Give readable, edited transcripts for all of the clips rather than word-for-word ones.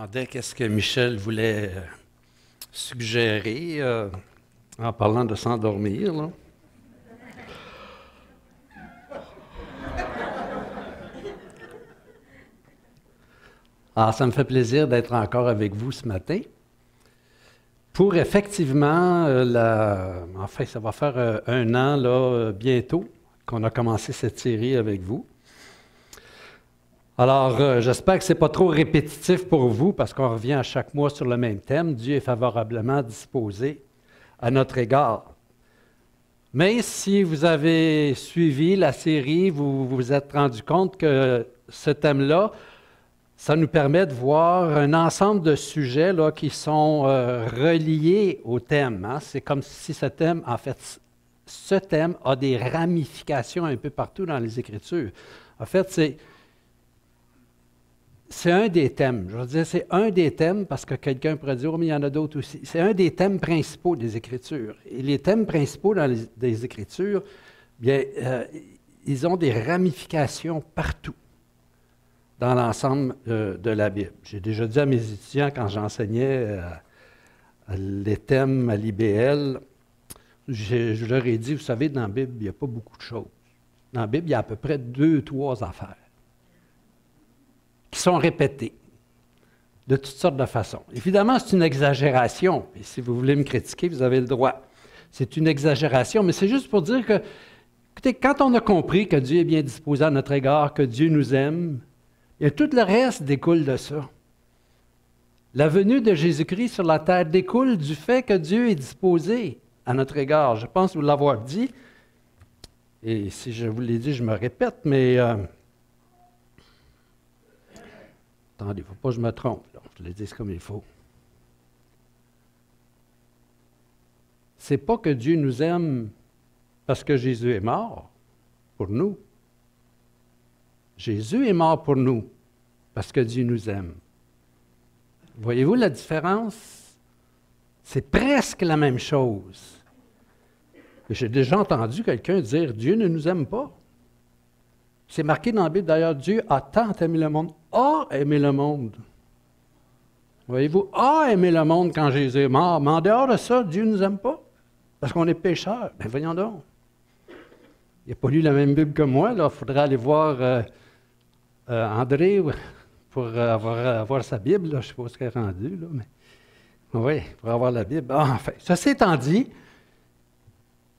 demandais qu'est-ce que Michel voulait suggérer en parlant de s'endormir, là. Alors, ça me fait plaisir d'être encore avec vous ce matin pour effectivement, enfin, ça va faire un an là, bientôt qu'on a commencé cette série avec vous. Alors, j'espère que ce n'est pas trop répétitif pour vous parce qu'on revient à chaque mois sur le même thème. Dieu est favorablement disposé à notre égard. Mais si vous avez suivi la série, vous vous êtes rendu compte que ce thème-là, ça nous permet de voir un ensemble de sujets là, qui sont reliés au thème. Hein? C'est comme si ce thème, en fait, ce thème a des ramifications un peu partout dans les Écritures. En fait, c'est un des thèmes. Je veux dire, c'est un des thèmes parce que quelqu'un pourrait dire, oh, mais il y en a d'autres aussi. C'est un des thèmes principaux des Écritures. Et les thèmes principaux dans les Écritures, bien, ils ont des ramifications partout dans l'ensemble de la Bible. J'ai déjà dit à mes étudiants quand j'enseignais les thèmes à l'IBL, je leur ai dit, vous savez, dans la Bible, il n'y a pas beaucoup de choses. Dans la Bible, il y a à peu près 2-3 affaires qui sont répétées de toutes sortes de façons. Évidemment, c'est une exagération. Et si vous voulez me critiquer, vous avez le droit. C'est une exagération, mais c'est juste pour dire que, écoutez, quand on a compris que Dieu est bien disposé à notre égard, que Dieu nous aime, et tout le reste découle de ça. La venue de Jésus-Christ sur la terre découle du fait que Dieu est disposé à notre égard. Je pense vous l'avoir dit, et si je vous l'ai dit, je me répète, mais attendez, il ne faut pas que je me trompe, là. Je le dis comme il faut. C'est pas que Dieu nous aime parce que Jésus est mort pour nous. Jésus est mort pour nous parce que Dieu nous aime. Voyez-vous la différence? C'est presque la même chose. J'ai déjà entendu quelqu'un dire « Dieu ne nous aime pas ». C'est marqué dans la Bible d'ailleurs, Dieu a tant aimé le monde, a aimé le monde. Voyez-vous, a aimé le monde quand Jésus est mort, mais en dehors de ça, Dieu ne nous aime pas parce qu'on est pécheurs. Bien, voyons donc. Il n'a pas lu la même Bible que moi, là. Il faudrait aller voir André pour avoir sa Bible, là. Je ne sais pas ce qu'elle est rendue, là, mais oui, pour avoir la Bible. Ah, enfin, ceci étant dit,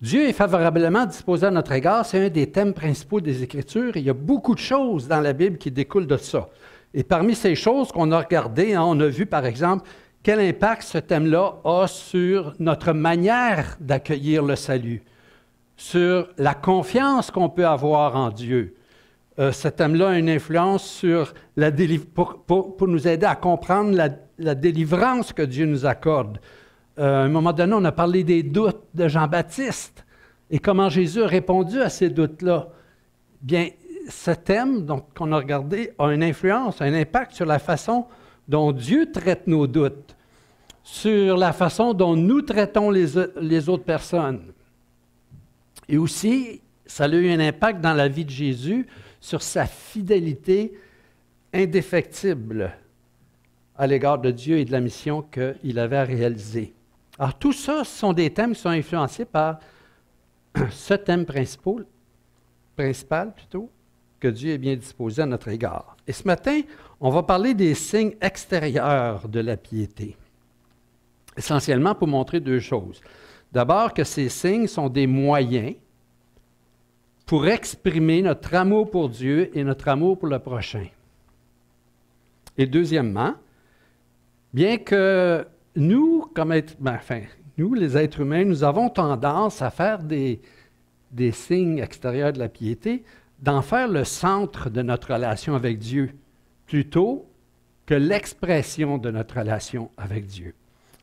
Dieu est favorablement disposé à notre égard. C'est un des thèmes principaux des Écritures. Il y a beaucoup de choses dans la Bible qui découlent de ça. Et parmi ces choses qu'on a regardées, hein, on a vu par exemple quel impact ce thème-là a sur notre manière d'accueillir le salut, sur la confiance qu'on peut avoir en Dieu. Ce thème-là a une influence sur pour nous aider à comprendre la délivrance que Dieu nous accorde. À un moment donné, on a parlé des doutes de Jean-Baptiste et comment Jésus a répondu à ces doutes-là. Bien, ce thème qu'on a regardé a une influence, un impact sur la façon dont Dieu traite nos doutes, sur la façon dont nous traitons les autres personnes. Et aussi, ça a eu un impact dans la vie de Jésus sur sa fidélité indéfectible à l'égard de Dieu et de la mission qu'il avait à réaliser. Alors, tout ça, ce sont des thèmes qui sont influencés par ce thème principal, que Dieu est bien disposé à notre égard. Et ce matin, on va parler des signes extérieurs de la piété, essentiellement pour montrer deux choses. D'abord, que ces signes sont des moyens pour exprimer notre amour pour Dieu et notre amour pour le prochain. Et deuxièmement, bien que nous, nous, les êtres humains, nous avons tendance à faire des signes extérieurs de la piété, d'en faire le centre de notre relation avec Dieu, plutôt que l'expression de notre relation avec Dieu.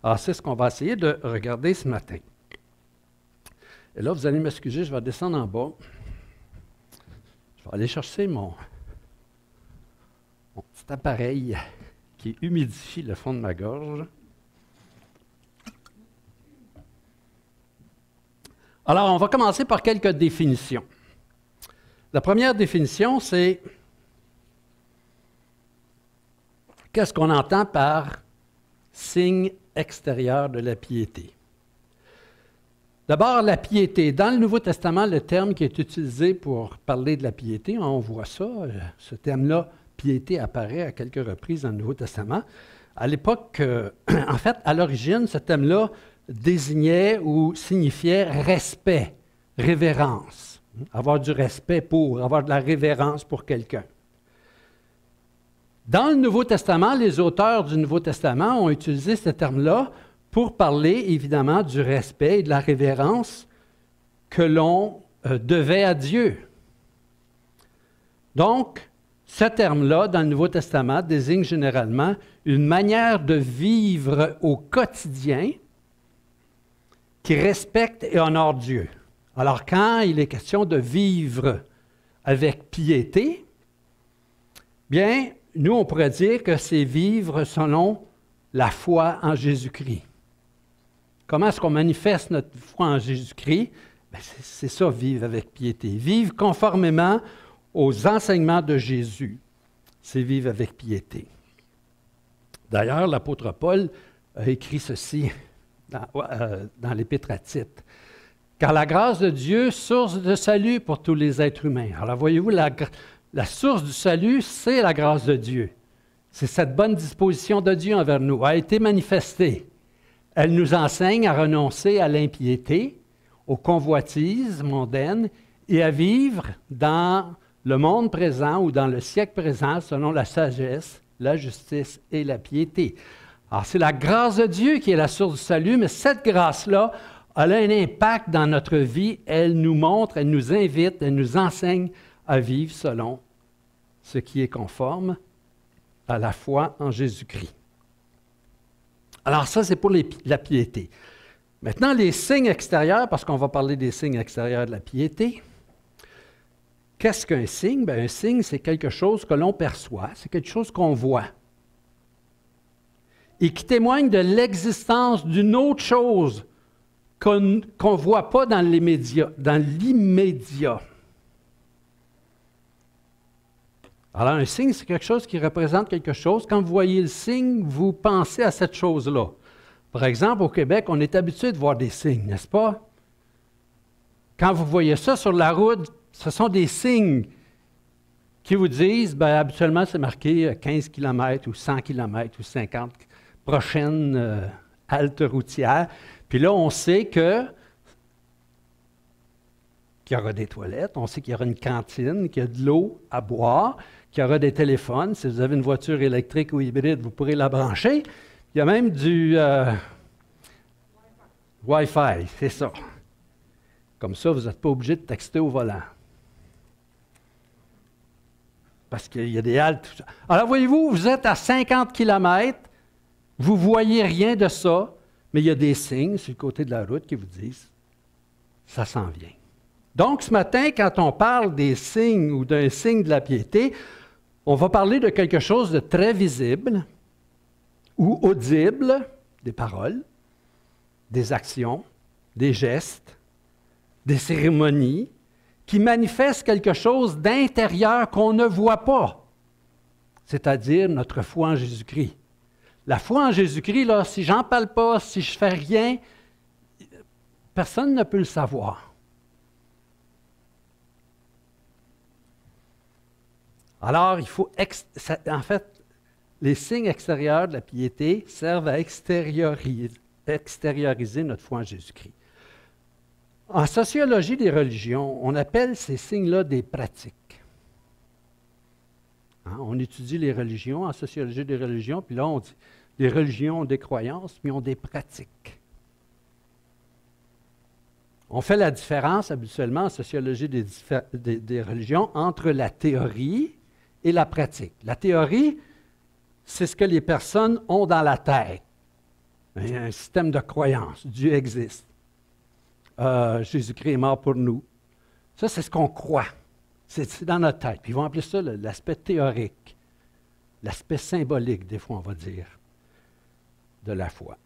Alors, c'est ce qu'on va essayer de regarder ce matin. Et là, vous allez m'excuser, je vais descendre en bas. Je vais aller chercher mon petit appareil qui humidifie le fond de ma gorge. Alors, on va commencer par quelques définitions. La première définition, c'est Qu'est-ce qu'on entend par signe extérieur de la piété? D'abord, la piété. Dans le Nouveau Testament, le terme qui est utilisé pour parler de la piété, on voit ça, ce terme-là, piété, apparaît à quelques reprises dans le Nouveau Testament. À l'époque, en fait, à l'origine, ce terme-là désignait ou signifiait respect, révérence. Avoir du respect pour, avoir de la révérence pour quelqu'un. Dans le Nouveau Testament, les auteurs du Nouveau Testament ont utilisé ce terme-là pour parler, évidemment, du respect et de la révérence que l'on devait à Dieu. Donc, ce terme-là, dans le Nouveau Testament, désigne généralement une manière de vivre au quotidien qui respecte et honore Dieu. Alors, quand il est question de vivre avec piété, bien, nous, on pourrait dire que c'est vivre selon la foi en Jésus-Christ. Comment est-ce qu'on manifeste notre foi en Jésus-Christ? Bien, c'est ça, vivre avec piété. Vivre conformément aux enseignements de Jésus. C'est vivre avec piété. D'ailleurs, l'apôtre Paul a écrit ceci dans l'Épître à Tite. « Car la grâce de Dieu, source de salut pour tous les êtres humains. » Alors, voyez-vous, la source du salut, c'est la grâce de Dieu. C'est cette bonne disposition de Dieu envers nous, a été manifestée. Elle nous enseigne à renoncer à l'impiété, aux convoitises mondaines et à vivre dans le monde présent ou dans le siècle présent selon la sagesse, la justice et la piété. Alors, c'est la grâce de Dieu qui est la source du salut, mais cette grâce-là, elle a un impact dans notre vie. Elle nous montre, elle nous invite, elle nous enseigne à vivre selon ce qui est conforme à la foi en Jésus-Christ. Alors ça, c'est pour la piété. Maintenant, les signes extérieurs, parce qu'on va parler des signes extérieurs de la piété. Qu'est-ce qu'un signe? Bien, un signe, c'est quelque chose que l'on perçoit, c'est quelque chose qu'on voit. Et qui témoigne de l'existence d'une autre chose qu'on ne voit pas dans l'immédiat. Alors, un signe, c'est quelque chose qui représente quelque chose. Quand vous voyez le signe, vous pensez à cette chose-là. Par exemple, au Québec, on est habitué de voir des signes, n'est-ce pas? Quand vous voyez ça sur la route, ce sont des signes qui vous disent, bien, habituellement, c'est marqué 15 km ou 100 km ou 50 prochaine halte routière. Puis là, on sait qu'il y aura des toilettes, on sait qu'il y aura une cantine, qu'il y a de l'eau à boire, qu'il y aura des téléphones. Si vous avez une voiture électrique ou hybride, vous pourrez la brancher. Il y a même du Wi-Fi, c'est ça. Comme ça, vous n'êtes pas obligé de texter au volant. Parce qu'il y a des haltes. Tout ça. Alors, voyez-vous, vous êtes à 50 km, vous ne voyez rien de ça, mais il y a des signes sur le côté de la route qui vous disent « ça s'en vient ». Donc, ce matin, quand on parle des signes ou d'un signe de la piété, on va parler de quelque chose de très visible ou audible, des paroles, des actions, des gestes, des cérémonies, qui manifestent quelque chose d'intérieur qu'on ne voit pas, c'est-à-dire notre foi en Jésus-Christ. La foi en Jésus-Christ, là, si j'en parle pas, si je fais rien, personne ne peut le savoir. Alors, il faut, en fait, les signes extérieurs de la piété servent à extérioriser notre foi en Jésus-Christ. En sociologie des religions, on appelle ces signes-là des pratiques. Hein, on étudie les religions en sociologie des religions, puis là, on dit les religions ont des croyances, mais ont des pratiques. On fait la différence habituellement en sociologie des religions entre la théorie et la pratique. La théorie, c'est ce que les personnes ont dans la tête. Il y a un système de croyance. Dieu existe. Jésus-Christ est mort pour nous. Ça, c'est ce qu'on croit. C'est dans notre tête. Puis ils vont appeler ça l'aspect théorique, l'aspect symbolique, des fois, on va dire, de la foi.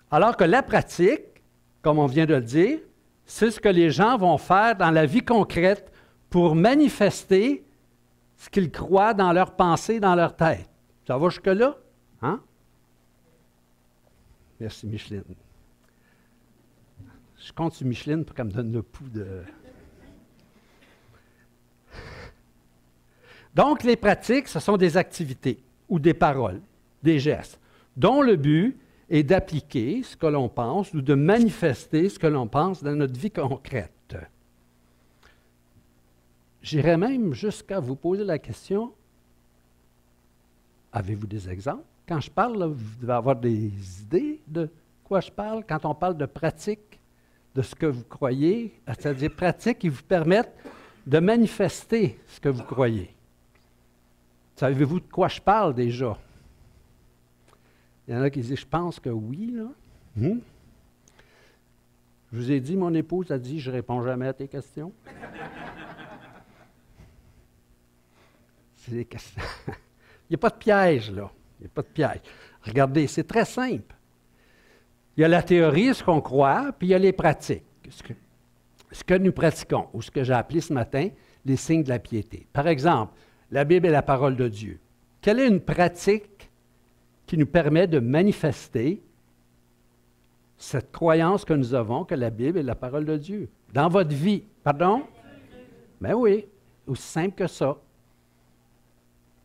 Alors que la pratique, comme on vient de le dire, c'est ce que les gens vont faire dans la vie concrète pour manifester ce qu'ils croient dans leur pensée, dans leur tête. Ça va jusque-là? Merci, Micheline. Je compte sur Micheline pour qu'elle me donne le pouls de... Donc, les pratiques, ce sont des activités ou des paroles, des gestes, dont le but est d'appliquer ce que l'on pense ou de manifester ce que l'on pense dans notre vie concrète. J'irais même jusqu'à vous poser la question, avez-vous des exemples? Quand je parle, là, vous devez avoir des idées de quoi je parle quand on parle de pratique, de ce que vous croyez, c'est-à-dire pratiques qui vous permettent de manifester ce que vous croyez. Savez-vous de quoi je parle déjà? Il y en a qui disent, je pense que oui, là. Je vous ai dit, mon épouse a dit, je ne réponds jamais à tes questions. C'est des questions. Il n'y a pas de piège, là. Il n'y a pas de piège. Regardez, c'est très simple. Il y a la théorie, ce qu'on croit, puis il y a les pratiques. Ce que nous pratiquons, ou ce que j'ai appelé ce matin, les signes de la piété. Par exemple, la Bible est la parole de Dieu. Quelle est une pratique qui nous permet de manifester cette croyance que nous avons que la Bible est la parole de Dieu? Dans votre vie. Pardon? Ben oui, aussi simple que ça.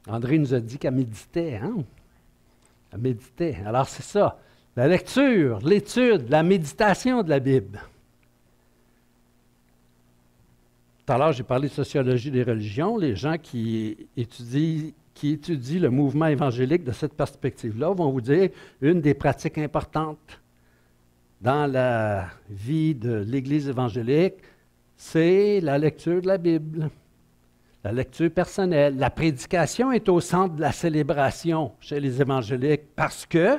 André nous a dit qu'elle méditait, hein? Elle méditait. Alors c'est ça. La lecture, l'étude, la méditation de la Bible. Tout à l'heure, j'ai parlé de sociologie des religions. Les gens qui étudient le mouvement évangélique de cette perspective-là vont vous dire une des pratiques importantes dans la vie de l'Église évangélique, c'est la lecture de la Bible, la lecture personnelle. La prédication est au centre de la célébration chez les évangéliques parce que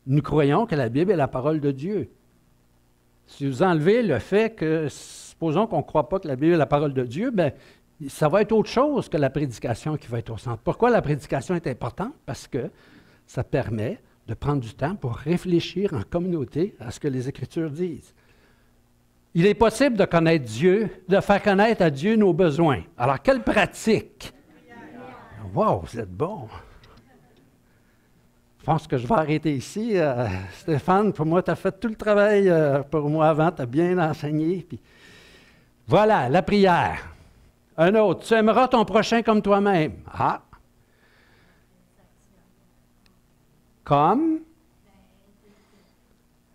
nous croyons que la Bible est la parole de Dieu. Si vous enlevez le fait que, supposons qu'on ne croit pas que la Bible est la parole de Dieu, bien, ça va être autre chose que la prédication qui va être au centre. Pourquoi la prédication est importante? Parce que ça permet de prendre du temps pour réfléchir en communauté à ce que les Écritures disent. Il est possible de connaître Dieu, de faire connaître à Dieu nos besoins. Alors, quelle pratique? Wow, vous êtes bon! Je pense que je vais arrêter ici. Stéphane, pour moi, tu as fait tout le travail pour moi avant, tu as bien enseigné. Puis... Voilà, la prière. Un autre, tu aimeras ton prochain comme toi-même. Ah! Comme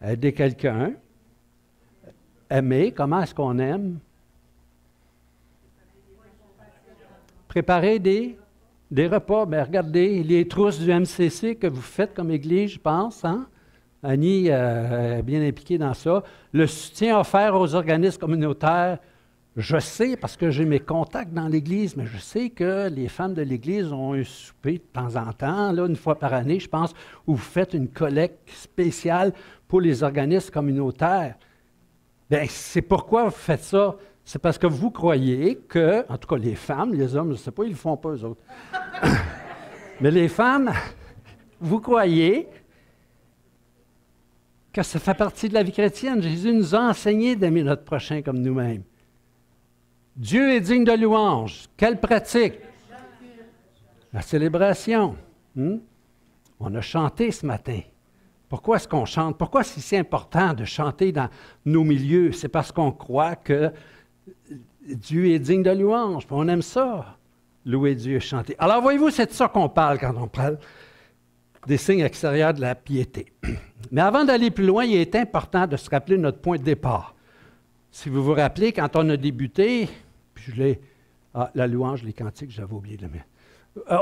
aider quelqu'un. Aimer, comment est-ce qu'on aime? Préparer des repas. Bien, regardez, les trousses du MCC que vous faites comme Église, je pense. Hein? Annie est bien impliquée dans ça. Le soutien offert aux organismes communautaires. Je sais, parce que j'ai mes contacts dans l'Église, mais je sais que les femmes de l'Église ont un souper de temps en temps, là, une fois par année, je pense, où vous faites une collecte spéciale pour les organismes communautaires. Bien, c'est pourquoi vous faites ça. C'est parce que vous croyez que, en tout cas les femmes, les hommes, je ne sais pas, ils ne le font pas eux autres. Mais les femmes, vous croyez que ça fait partie de la vie chrétienne. Jésus nous a enseigné d'aimer notre prochain comme nous-mêmes. Dieu est digne de louange. Quelle pratique? La célébration. On a chanté ce matin. Pourquoi est-ce qu'on chante? Pourquoi c'est si important de chanter dans nos milieux? C'est parce qu'on croit que Dieu est digne de louange. On aime ça, louer Dieu, chanter. Alors, voyez-vous, c'est de ça qu'on parle quand on parle des signes extérieurs de la piété. Mais avant d'aller plus loin, il est important de se rappeler notre point de départ. Si vous vous rappelez, quand on a débuté, puis la louange, les cantiques, j'avais oublié de le mettre.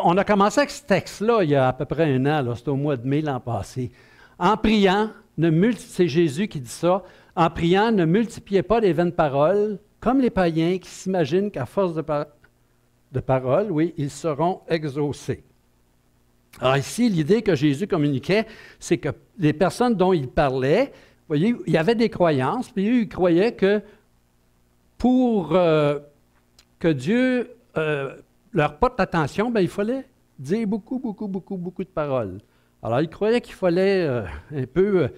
On a commencé avec ce texte-là il y a à peu près un an, c'était au mois de mai l'an passé. En priant, c'est Jésus qui dit ça, en priant, ne multipliez pas les vaines paroles, comme les païens qui s'imaginent qu'à force de paroles, oui, ils seront exaucés. Alors ici, l'idée que Jésus communiquait, c'est que les personnes dont il parlait, vous voyez, il y avait des croyances, puis eux, ils croyaient que pour que Dieu leur porte attention, bien, il fallait dire beaucoup de paroles. Alors, ils croyaient qu'il fallait un peu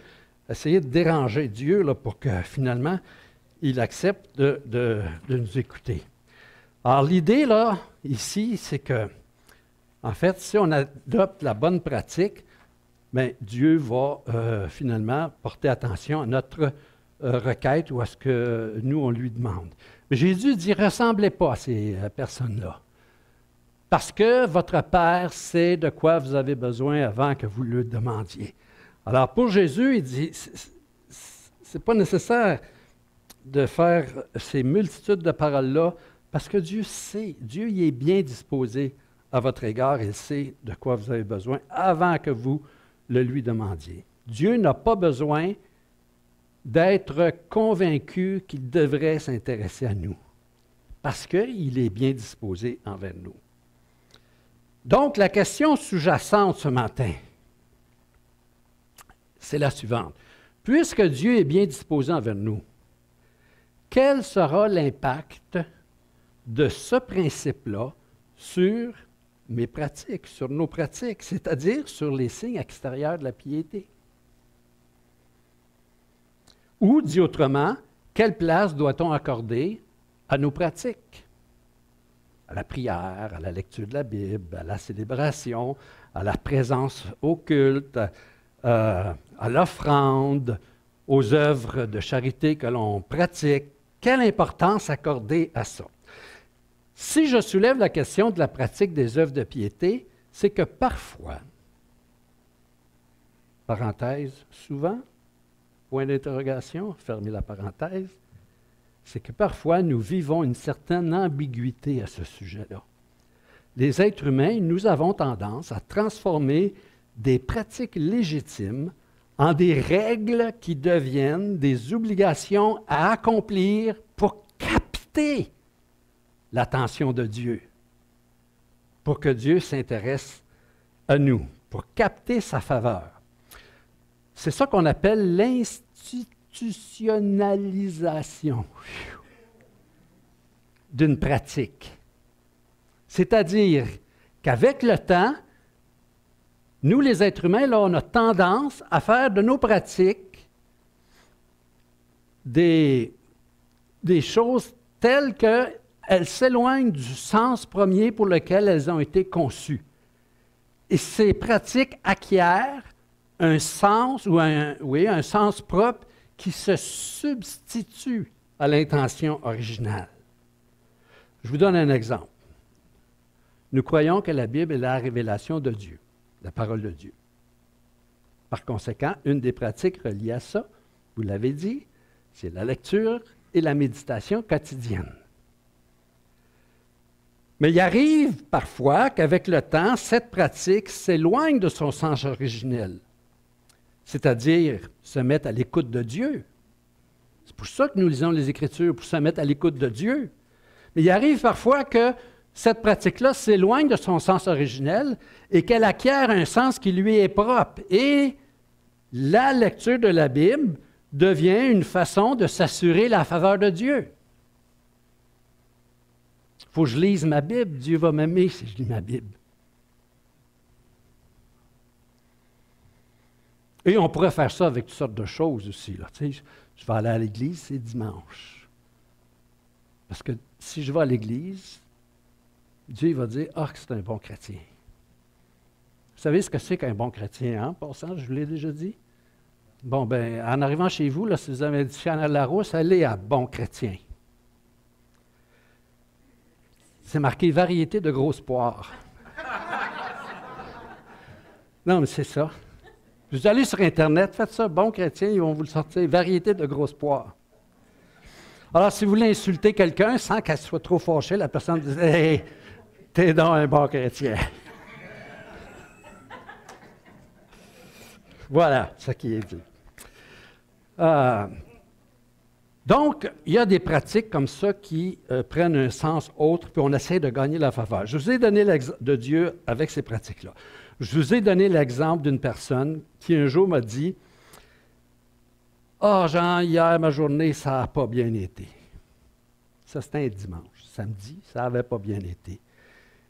essayer de déranger Dieu là, pour que finalement, il accepte de nous écouter. Alors, l'idée, là, ici, c'est que, en fait, si on adopte la bonne pratique, mais Dieu va finalement porter attention à notre requête ou à ce que nous, on lui demande. Mais Jésus dit, ressemblez pas à ces personnes-là. Parce que votre Père sait de quoi vous avez besoin avant que vous le demandiez. Alors pour Jésus, il dit, c'est pas nécessaire de faire ces multitudes de paroles-là, parce que Dieu sait, Dieu y est bien disposé à votre égard, il sait de quoi vous avez besoin avant que vous le lui demandiez. Dieu n'a pas besoin d'être convaincu qu'il devrait s'intéresser à nous, parce qu'il est bien disposé envers nous. Donc, la question sous-jacente ce matin, c'est la suivante. Puisque Dieu est bien disposé envers nous, quel sera l'impact de ce principe-là sur mes pratiques, sur nos pratiques, c'est-à-dire sur les signes extérieurs de la piété? Ou, dit autrement, quelle place doit-on accorder à nos pratiques? À la prière, à la lecture de la Bible, à la célébration, à la présence au culte, à l'offrande, aux œuvres de charité que l'on pratique. Quelle importance accorder à ça? Si je soulève la question de la pratique des œuvres de piété, c'est que parfois, parenthèse, souvent, point d'interrogation, fermez la parenthèse, c'est que parfois nous vivons une certaine ambiguïté à ce sujet-là. Les êtres humains, nous avons tendance à transformer des pratiques légitimes en des règles qui deviennent des obligations à accomplir pour capter l'attention de Dieu, pour que Dieu s'intéresse à nous, pour capter sa faveur. C'est ça qu'on appelle l'institutionnalisation d'une pratique. C'est-à-dire qu'avec le temps, nous, les êtres humains, là, on a tendance à faire de nos pratiques des choses telles qu'elles s'éloignent du sens premier pour lequel elles ont été conçues. Et ces pratiques acquièrent un sens, ou un sens propre qui se substitue à l'intention originale. Je vous donne un exemple. Nous croyons que la Bible est la révélation de Dieu, la parole de Dieu. Par conséquent, une des pratiques reliées à ça, vous l'avez dit, c'est la lecture et la méditation quotidienne. Mais il arrive parfois qu'avec le temps, cette pratique s'éloigne de son sens originel, c'est-à-dire se mettre à l'écoute de Dieu. C'est pour ça que nous lisons les Écritures, pour se mettre à l'écoute de Dieu. Mais il arrive parfois que cette pratique-là s'éloigne de son sens originel et qu'elle acquiert un sens qui lui est propre. Et la lecture de la Bible devient une façon de s'assurer la faveur de Dieu. Il faut que je lise ma Bible. Dieu va m'aimer si je lis ma Bible. Et on pourrait faire ça avec toutes sortes de choses aussi. Là. Tu sais, je vais aller à l'église, c'est dimanche. Parce que si je vais à l'église, Dieu va dire « Ah, que c'est un bon chrétien. » Vous savez ce que c'est qu'un bon chrétien, hein, en passant, je vous l'ai déjà dit? Bon, bien, en arrivant chez vous, là, si vous avez du Chanel Larousse, allez à bon chrétien. C'est marqué « variété de grosses poires ». Non, mais c'est ça. Vous allez sur Internet, faites ça, bon chrétien, ils vont vous le sortir, variété de grosses poires. Alors, si vous voulez insulter quelqu'un sans qu'elle soit trop fâchée, la personne dit « Hey, t'es donc un bon chrétien. » Voilà ce qui est dit. Donc, il y a des pratiques comme ça qui prennent un sens autre, puis on essaie de gagner la faveur. Je vous ai donné l'exemple de Dieu avec ces pratiques-là. Je vous ai donné l'exemple d'une personne qui un jour m'a dit « Ah, Jean, hier, ma journée, ça n'a pas bien été. » Ça, c'était un dimanche. Samedi, ça n'avait pas bien été.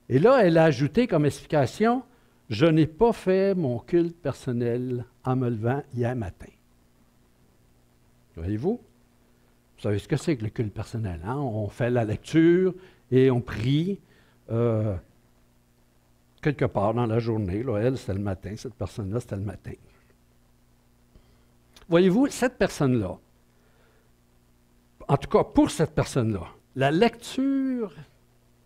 Et là, elle a ajouté comme explication « Je n'ai pas fait mon culte personnel en me levant hier matin. » Voyez-vous? Vous savez ce que c'est que le culte personnel, hein? On fait la lecture et on prie. Quand quelque part dans la journée. Là, elle, c'était le matin. Cette personne-là, c'était le matin. Voyez-vous, cette personne-là, en tout cas pour cette personne-là, la lecture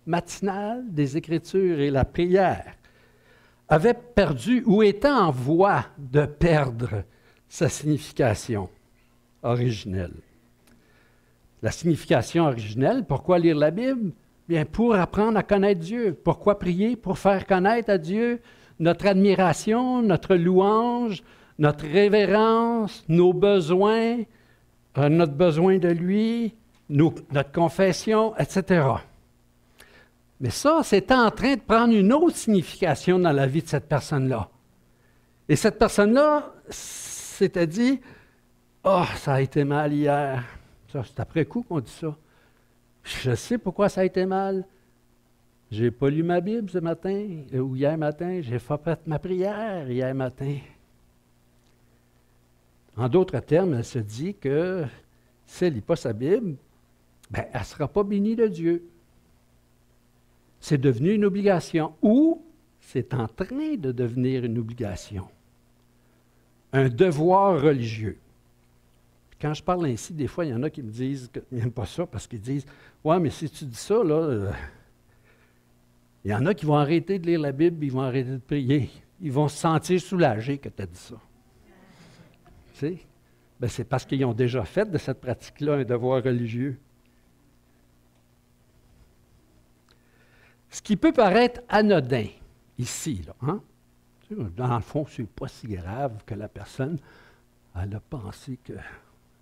matinale des Écritures et la prière avait perdu ou était en voie de perdre sa signification originelle. La signification originelle, pourquoi lire la Bible? Bien, pour apprendre à connaître Dieu. Pourquoi prier? Pour faire connaître à Dieu notre admiration, notre louange, notre révérence, nos besoins, notre besoin de lui, notre confession, etc. Mais ça, c'est en train de prendre une autre signification dans la vie de cette personne-là. Et cette personne-là s'était dit, « Oh, ça a été mal hier. » Ça, c'est après coup qu'on dit ça. Je sais pourquoi ça a été mal. Je n'ai pas lu ma Bible ce matin, ou hier matin. Je n'ai pas fait ma prière hier matin. En d'autres termes, elle se dit que si elle ne lit pas sa Bible, ben, elle ne sera pas bénie de Dieu. C'est devenu une obligation, ou c'est en train de devenir une obligation, un devoir religieux. Quand je parle ainsi, des fois, il y en a qui me disent qu'ils n'aiment pas ça parce qu'ils disent « Ouais, mais si tu dis ça, là, il y en a qui vont arrêter de lire la Bible, ils vont arrêter de prier. Ils vont se sentir soulagés que tu as dit ça. » Tu sais? Ben, c'est parce qu'ils ont déjà fait de cette pratique-là un devoir religieux. Ce qui peut paraître anodin ici, là, hein? Dans le fond, ce n'est pas si grave que la personne elle a pensé qu'il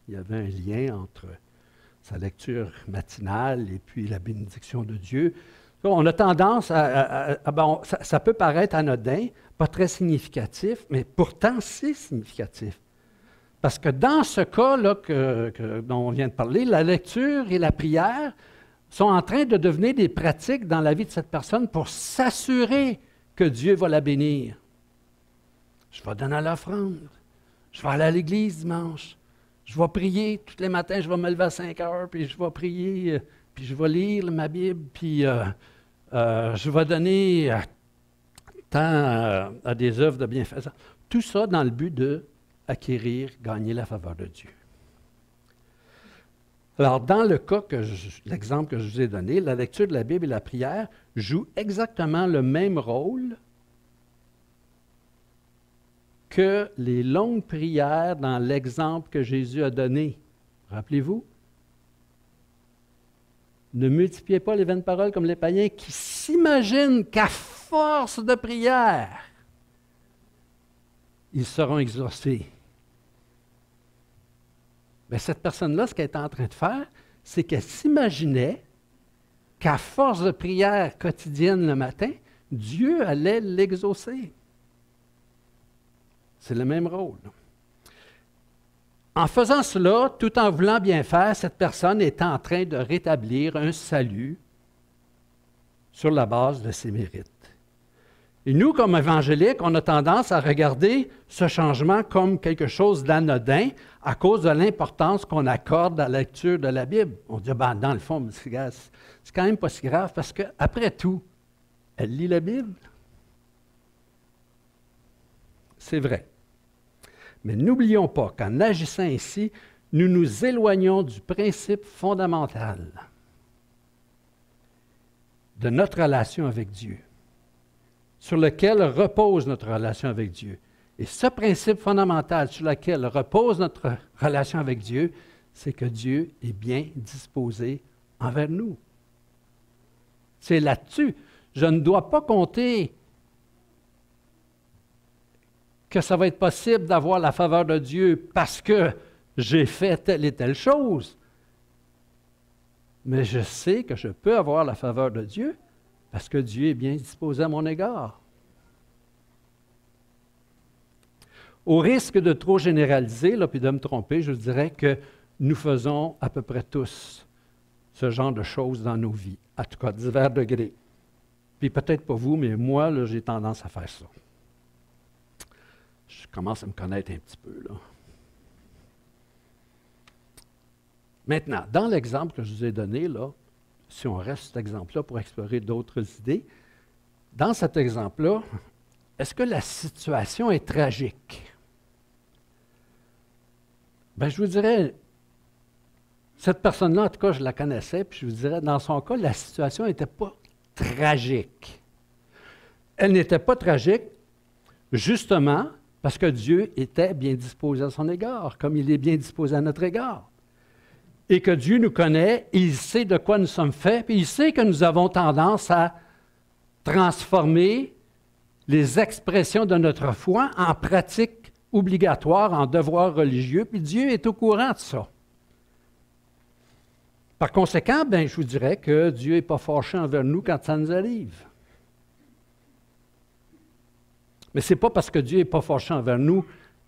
y avait un lien entre sa lecture matinale et puis la bénédiction de Dieu. On a tendance bon, ça peut paraître anodin, pas très significatif, mais pourtant c'est significatif. Parce que dans ce cas-là dont on vient de parler, la lecture et la prière sont en train de devenir des pratiques dans la vie de cette personne pour s'assurer que Dieu va la bénir. Je vais donner l'offrande. Je vais aller à l'église dimanche. Je vais prier tous les matins. Je vais me lever à 5 heures, puis je vais prier, puis je vais lire ma Bible, puis je vais donner temps à des œuvres de bienfaisance. Tout ça dans le but d'acquérir, gagner la faveur de Dieu. Alors, dans le cas l'exemple que je vous ai donné, la lecture de la Bible et la prière jouent exactement le même rôle que les longues prières dans l'exemple que Jésus a donné. Rappelez-vous? Ne multipliez pas les vaines paroles comme les païens qui s'imaginent qu'à force de prière, ils seront exaucés. Bien, cette personne-là, ce qu'elle est en train de faire, c'est qu'elle s'imaginait qu'à force de prière quotidienne le matin, Dieu allait l'exaucer. C'est le même rôle. En faisant cela, tout en voulant bien faire, cette personne est en train de rétablir un salut sur la base de ses mérites. Et nous, comme évangéliques, on a tendance à regarder ce changement comme quelque chose d'anodin à cause de l'importance qu'on accorde à la lecture de la Bible. On dit, ben, dans le fond, c'est quand même pas si grave parce qu'après tout, elle lit la Bible. C'est vrai. Mais n'oublions pas qu'en agissant ainsi, nous nous éloignons du principe fondamental de notre relation avec Dieu, sur lequel repose notre relation avec Dieu. Et ce principe fondamental sur lequel repose notre relation avec Dieu, c'est que Dieu est bien disposé envers nous. C'est là-dessus. Je ne dois pas compter que ça va être possible d'avoir la faveur de Dieu parce que j'ai fait telle et telle chose. Mais je sais que je peux avoir la faveur de Dieu parce que Dieu est bien disposé à mon égard. Au risque de trop généraliser, là, puis de me tromper, je dirais que nous faisons à peu près tous ce genre de choses dans nos vies, en tout cas, divers degrés. Puis peut-être pas vous, mais moi, là, j'ai tendance à faire ça. Je commence à me connaître un petit peu, là. Maintenant, dans l'exemple que je vous ai donné, là, si on reste cet exemple-là pour explorer d'autres idées, dans cet exemple-là, est-ce que la situation est tragique? Bien, je vous dirais, cette personne-là, en tout cas, je la connaissais, puis je vous dirais, dans son cas, la situation n'était pas tragique. Elle n'était pas tragique, justement, parce que Dieu était bien disposé à son égard, comme il est bien disposé à notre égard. Et que Dieu nous connaît, il sait de quoi nous sommes faits, puis il sait que nous avons tendance à transformer les expressions de notre foi en pratiques obligatoires, en devoirs religieux, puis Dieu est au courant de ça. Par conséquent, bien, je vous dirais que Dieu n'est pas fâché envers nous quand ça nous arrive. Mais ce n'est pas parce que Dieu n'est pas fâché envers nous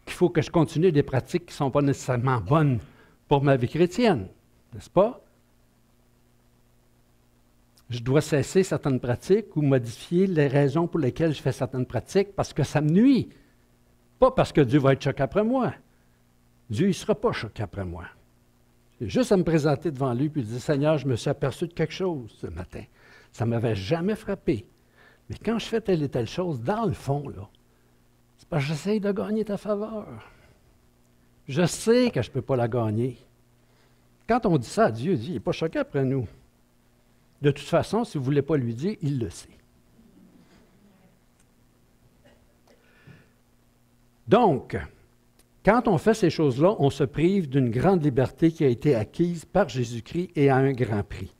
qu'il faut que je continue des pratiques qui ne sont pas nécessairement bonnes pour ma vie chrétienne, n'est-ce pas? Je dois cesser certaines pratiques ou modifier les raisons pour lesquelles je fais certaines pratiques parce que ça me nuit. Pas parce que Dieu va être choqué après moi. Dieu ne sera pas choqué après moi. C'est juste à me présenter devant lui et dire, Seigneur, je me suis aperçu de quelque chose ce matin. Ça ne m'avait jamais frappé. Mais quand je fais telle et telle chose, dans le fond, là, c'est parce que j'essaie de gagner ta faveur. Je sais que je ne peux pas la gagner. Quand on dit ça à Dieu, il n'est pas choqué après nous. De toute façon, si vous ne voulez pas lui dire, il le sait. Donc, quand on fait ces choses-là, on se prive d'une grande liberté qui a été acquise par Jésus-Christ et à un grand prix.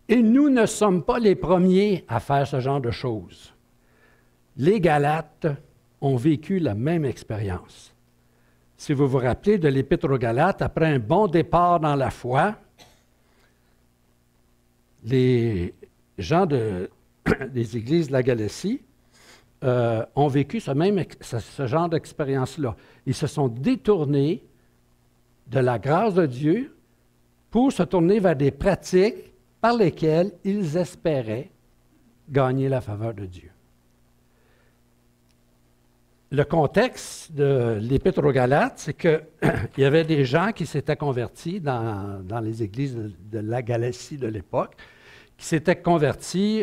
Et nous ne sommes pas les premiers à faire ce genre de choses. Les Galates ont vécu la même expérience. Si vous vous rappelez de l'Épître aux Galates, après un bon départ dans la foi, les gens des églises de la Galatie ont vécu ce genre d'expérience-là. Ils se sont détournés de la grâce de Dieu pour se tourner vers des pratiques par lesquelles ils espéraient gagner la faveur de Dieu. Le contexte de l'Épître aux Galates, c'est qu'il y avait des gens qui s'étaient convertis dans les églises de la Galatie de l'époque, qui s'étaient convertis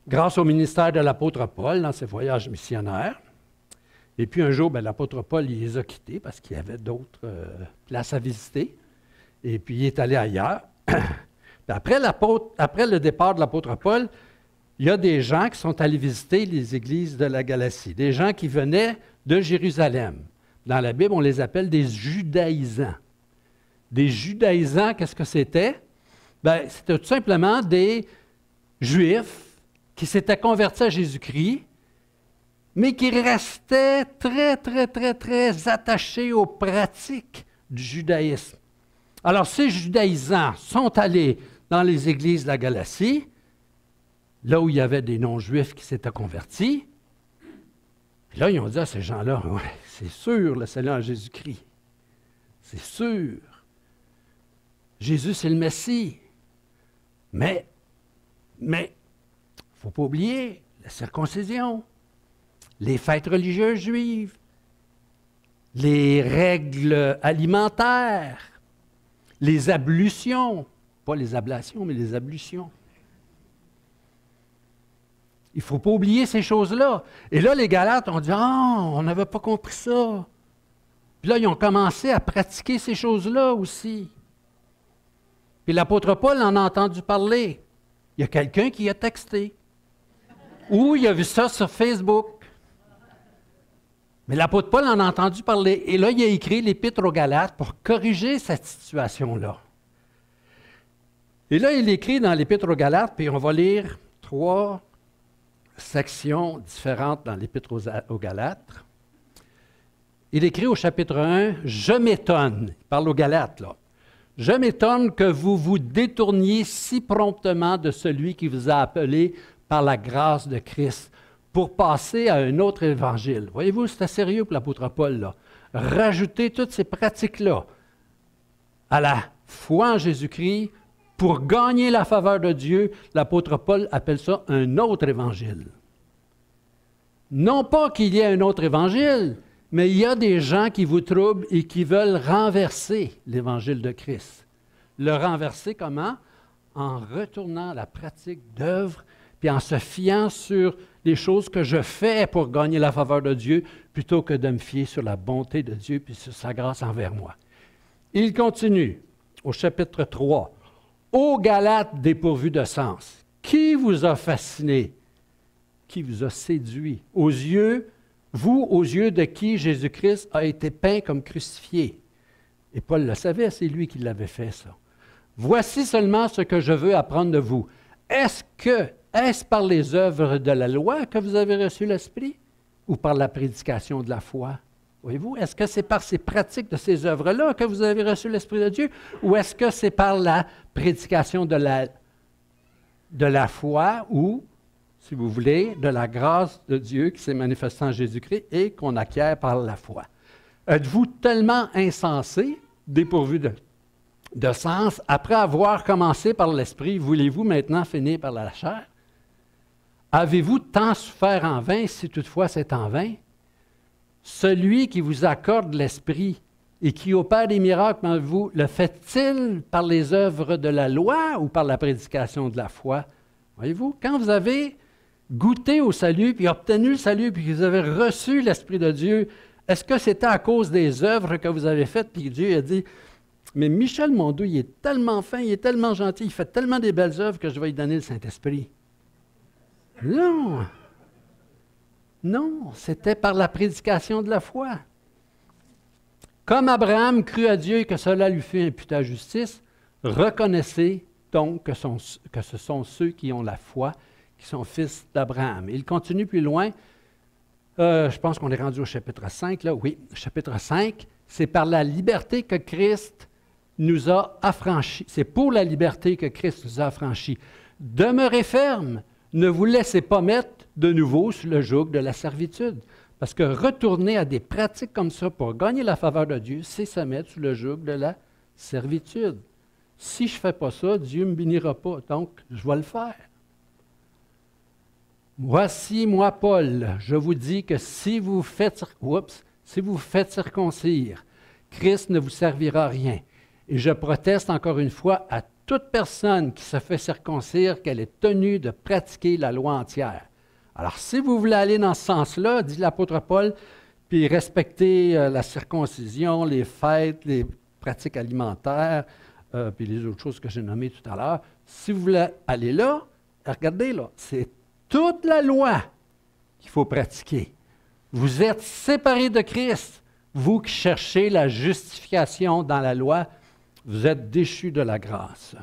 grâce au ministère de l'apôtre Paul dans ses voyages missionnaires. Et puis un jour, l'apôtre Paul il les a quittés parce qu'il y avait d'autres places à visiter. Et puis il est allé ailleurs. Après le départ de l'apôtre Paul, il y a des gens qui sont allés visiter les églises de la Galatie, des gens qui venaient de Jérusalem. Dans la Bible, on les appelle des judaïsants. Des judaïsants, qu'est-ce que c'était? C'était tout simplement des Juifs qui s'étaient convertis à Jésus-Christ, mais qui restaient très, très, très, très attachés aux pratiques du judaïsme. Alors, ces judaïsants sont allés dans les églises de la Galatie, là où il y avait des non-juifs qui s'étaient convertis. Puis là, ils ont dit à ces gens-là, ouais, c'est sûr, le salut en Jésus-Christ. C'est sûr. Jésus, c'est le Messie. Mais, il ne faut pas oublier la circoncision, les fêtes religieuses juives, les règles alimentaires, les ablutions, pas les ablations, mais les ablutions. Il ne faut pas oublier ces choses-là. Et là, les Galates ont dit, on n'avait pas compris ça. Puis là, ils ont commencé à pratiquer ces choses-là aussi. Puis l'apôtre Paul en a entendu parler. Il y a quelqu'un qui a texté. Ou il a vu ça sur Facebook. Mais l'apôtre Paul en a entendu parler. Et là, il a écrit l'Épître aux Galates pour corriger cette situation-là. Et là, il écrit dans l'Épître aux Galates, puis on va lire 3 sections différentes dans l'Épître aux Galates. Il écrit au chapitre 1, « Je m'étonne », il parle aux Galates, là. « Je m'étonne que vous vous détourniez si promptement de celui qui vous a appelé par la grâce de Christ pour passer à un autre évangile. » Voyez-vous, c'était sérieux pour l'apôtre Paul, là. Rajouter toutes ces pratiques-là à la foi en Jésus-Christ pour gagner la faveur de Dieu, l'apôtre Paul appelle ça un autre évangile. Non pas qu'il y ait un autre évangile, mais il y a des gens qui vous troublent et qui veulent renverser l'évangile de Christ. Le renverser comment? En retournant à la pratique d'œuvres puis en se fiant sur les choses que je fais pour gagner la faveur de Dieu, plutôt que de me fier sur la bonté de Dieu puis sur sa grâce envers moi. Il continue au chapitre 3. Ô Galates dépourvus de sens, qui vous a fasciné? Qui vous a séduit? Aux yeux de qui Jésus-Christ a été peint comme crucifié. Et Paul le savait, c'est lui qui l'avait fait, ça. Voici seulement ce que je veux apprendre de vous. Est-ce par les œuvres de la loi que vous avez reçu l'Esprit ou par la prédication de la foi? Voyez-vous, est-ce que c'est par ces pratiques de ces œuvres-là que vous avez reçu l'Esprit de Dieu ou est-ce que c'est par la prédication de la foi ou, si vous voulez, de la grâce de Dieu qui s'est manifestée en Jésus-Christ et qu'on acquiert par la foi? Êtes-vous tellement insensés, dépourvus de sens, après avoir commencé par l'Esprit, voulez-vous maintenant finir par la chair? Avez-vous tant souffert en vain, si toutefois c'est en vain? Celui qui vous accorde l'Esprit et qui opère des miracles en vous, le fait-il par les œuvres de la loi ou par la prédication de la foi? Voyez-vous, quand vous avez goûté au salut, puis obtenu le salut, puis que vous avez reçu l'Esprit de Dieu, est-ce que c'était à cause des œuvres que vous avez faites, puis Dieu a dit, mais Michel Mondeau, il est tellement fin, il est tellement gentil, il fait tellement des belles œuvres que je vais lui donner le Saint-Esprit. Non! Non, c'était par la prédication de la foi. Comme Abraham crut à Dieu et que cela lui fut imputé à justice, reconnaissez donc que ce sont ceux qui ont la foi, qui sont fils d'Abraham. Il continue plus loin. Je pense qu'on est rendu au chapitre 5, là. Oui, chapitre 5. C'est par la liberté que Christ nous a affranchis. C'est pour la liberté que Christ nous a affranchis. Demeurez fermes. Ne vous laissez pas mettre de nouveau sous le joug de la servitude. Parce que retourner à des pratiques comme ça pour gagner la faveur de Dieu, c'est se mettre sous le joug de la servitude. Si je ne fais pas ça, Dieu ne me bénira pas. Donc, je vais le faire. Voici, moi, Paul, je vous dis que si vous faites circoncire, Christ ne vous servira à rien. Et je proteste encore une fois à toute personne qui se fait circoncire qu'elle est tenue de pratiquer la loi entière. Alors, si vous voulez aller dans ce sens-là, dit l'apôtre Paul, puis respecter la circoncision, les fêtes, les pratiques alimentaires, puis les autres choses que j'ai nommées tout à l'heure, si vous voulez aller là, regardez là, c'est toute la loi qu'il faut pratiquer. Vous êtes séparés de Christ. Vous qui cherchez la justification dans la loi, vous êtes déchus de la grâce.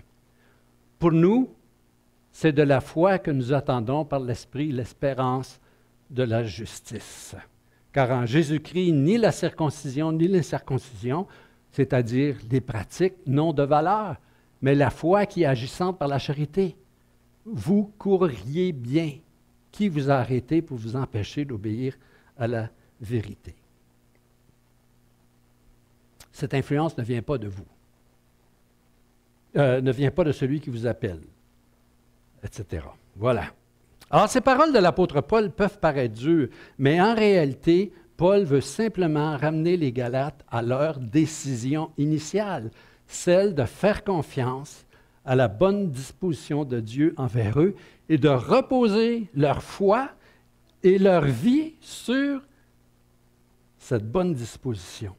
Pour nous, c'est de la foi que nous attendons par l'Esprit l'espérance de la justice. Car en Jésus-Christ, ni la circoncision ni l'incirconcision, c'est-à-dire les pratiques, n'ont de valeur, mais la foi qui est agissante par la charité. Vous courriez bien. Qui vous a arrêté pour vous empêcher d'obéir à la vérité? Cette influence ne vient pas de vous. Ne vient pas de celui qui vous appelle, etc. Voilà. Alors, ces paroles de l'apôtre Paul peuvent paraître dures, mais en réalité, Paul veut simplement ramener les Galates à leur décision initiale, celle de faire confiance à la bonne disposition de Dieu envers eux et de reposer leur foi et leur vie sur cette bonne disposition.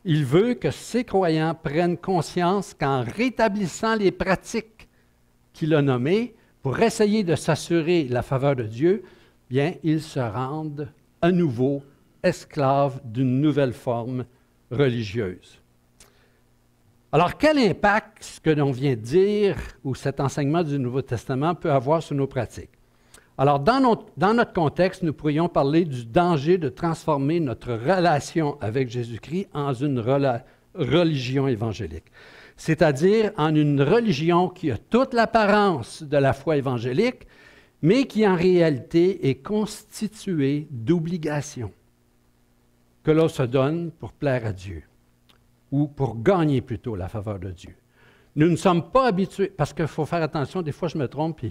Il veut que ces croyants prennent conscience qu'en rétablissant les pratiques qu'il a nommées pour essayer de s'assurer la faveur de Dieu, bien, ils se rendent à nouveau esclaves d'une nouvelle forme religieuse. Alors, quel impact ce que l'on vient de dire ou cet enseignement du Nouveau Testament peut avoir sur nos pratiques? Alors, dans notre contexte, nous pourrions parler du danger de transformer notre relation avec Jésus-Christ en une religion évangélique, c'est-à-dire en une religion qui a toute l'apparence de la foi évangélique, mais qui en réalité est constituée d'obligations que l'on se donne pour plaire à Dieu, ou pour gagner plutôt la faveur de Dieu. Nous ne sommes pas habitués, parce qu'il faut faire attention, des fois je me trompe,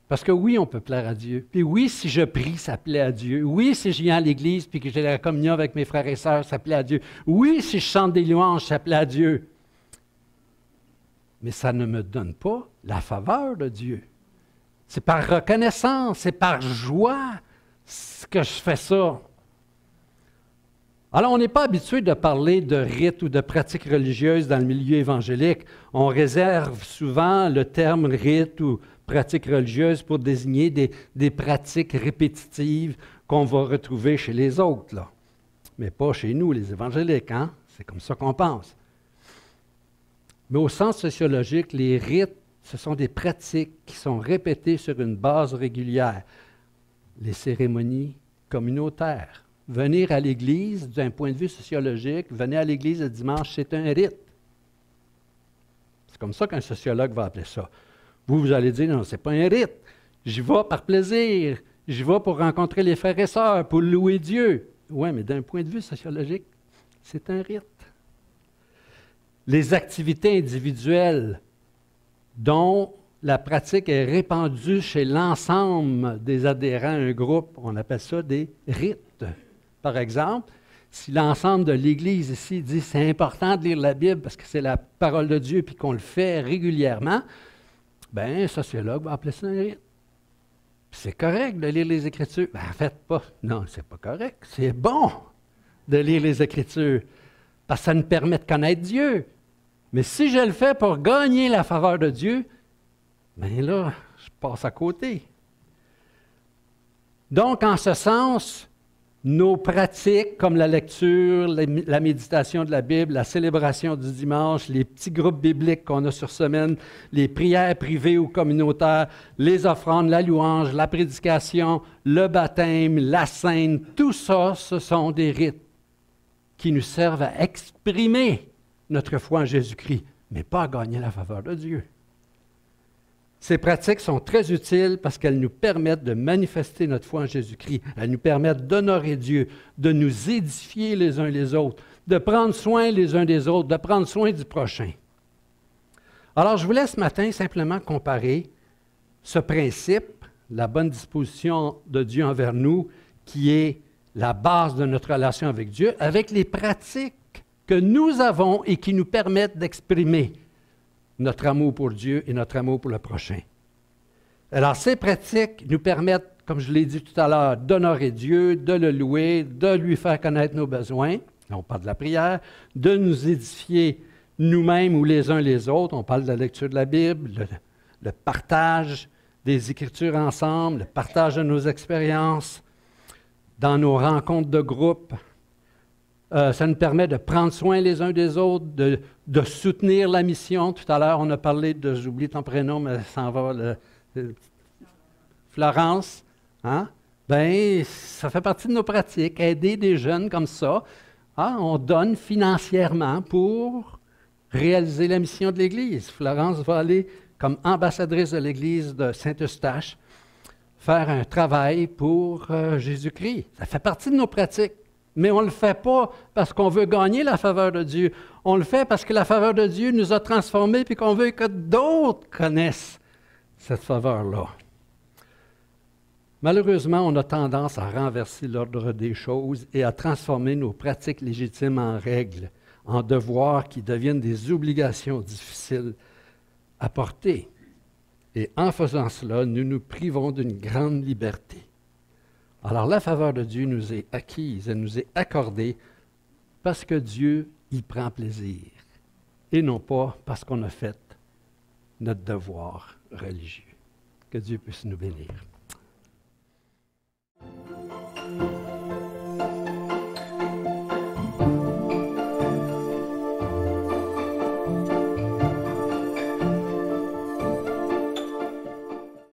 parce que oui, on peut plaire à Dieu. Puis oui, si je prie, ça plaît à Dieu. Oui, si je viens à l'Église puis que j'ai la communion avec mes frères et sœurs, ça plaît à Dieu. Oui, si je chante des louanges, ça plaît à Dieu. Mais ça ne me donne pas la faveur de Dieu. C'est par reconnaissance, c'est par joie que je fais ça. Alors, on n'est pas habitué de parler de rites ou de pratiques religieuses dans le milieu évangélique. On réserve souvent le terme rite ou pratique religieuse pour désigner des pratiques répétitives qu'on va retrouver chez les autres, là. Mais pas chez nous, les évangéliques, hein? C'est comme ça qu'on pense. Mais au sens sociologique, les rites, ce sont des pratiques qui sont répétées sur une base régulière. Les cérémonies communautaires. Venir à l'Église, d'un point de vue sociologique, venir à l'Église le dimanche, c'est un rite. C'est comme ça qu'un sociologue va appeler ça. Vous allez dire, non, ce n'est pas un rite. J'y vais par plaisir. J'y vais pour rencontrer les frères et sœurs, pour louer Dieu. Oui, mais d'un point de vue sociologique, c'est un rite. Les activités individuelles dont la pratique est répandue chez l'ensemble des adhérents à un groupe, on appelle ça des rites. Par exemple, si l'ensemble de l'Église ici dit c'est important de lire la Bible parce que c'est la parole de Dieu puis qu'on le fait régulièrement, bien, un sociologue va appeler ça un rite. Puis c'est correct de lire les Écritures. Bien, en fait, pas. Non, c'est pas correct. C'est bon de lire les Écritures parce que ça nous permet de connaître Dieu. Mais si je le fais pour gagner la faveur de Dieu, bien là, je passe à côté. Donc, en ce sens, nos pratiques comme la lecture, la méditation de la Bible, la célébration du dimanche, les petits groupes bibliques qu'on a sur semaine, les prières privées ou communautaires, les offrandes, la louange, la prédication, le baptême, la scène, tout ça, ce sont des rites qui nous servent à exprimer notre foi en Jésus-Christ, mais pas à gagner la faveur de Dieu. Ces pratiques sont très utiles parce qu'elles nous permettent de manifester notre foi en Jésus-Christ. Elles nous permettent d'honorer Dieu, de nous édifier les uns les autres, de prendre soin les uns des autres, de prendre soin du prochain. Alors, je voulais ce matin simplement comparer ce principe, la bonne disposition de Dieu envers nous, qui est la base de notre relation avec Dieu, avec les pratiques que nous avons et qui nous permettent d'exprimer notre amour pour Dieu et notre amour pour le prochain. Alors, ces pratiques nous permettent, comme je l'ai dit tout à l'heure, d'honorer Dieu, de le louer, de lui faire connaître nos besoins. On parle de la prière, de nous édifier nous-mêmes ou les uns les autres. On parle de la lecture de la Bible, le partage des Écritures ensemble, le partage de nos expériences dans nos rencontres de groupe. Ça nous permet de prendre soin les uns des autres, de soutenir la mission. Tout à l'heure, on a parlé de, j'oublie ton prénom, mais ça en va, Florence. Hein? Bien, ça fait partie de nos pratiques, aider des jeunes comme ça. Hein? On donne financièrement pour réaliser la mission de l'Église. Florence va aller comme ambassadrice de l'Église de Saint-Eustache faire un travail pour Jésus-Christ. Ça fait partie de nos pratiques. Mais on ne le fait pas parce qu'on veut gagner la faveur de Dieu. On le fait parce que la faveur de Dieu nous a transformés et qu'on veut que d'autres connaissent cette faveur-là. Malheureusement, on a tendance à renverser l'ordre des choses et à transformer nos pratiques légitimes en règles, en devoirs qui deviennent des obligations difficiles à porter. Et en faisant cela, nous nous privons d'une grande liberté. Alors, la faveur de Dieu nous est acquise, elle nous est accordée parce que Dieu y prend plaisir et non pas parce qu'on a fait notre devoir religieux. Que Dieu puisse nous bénir.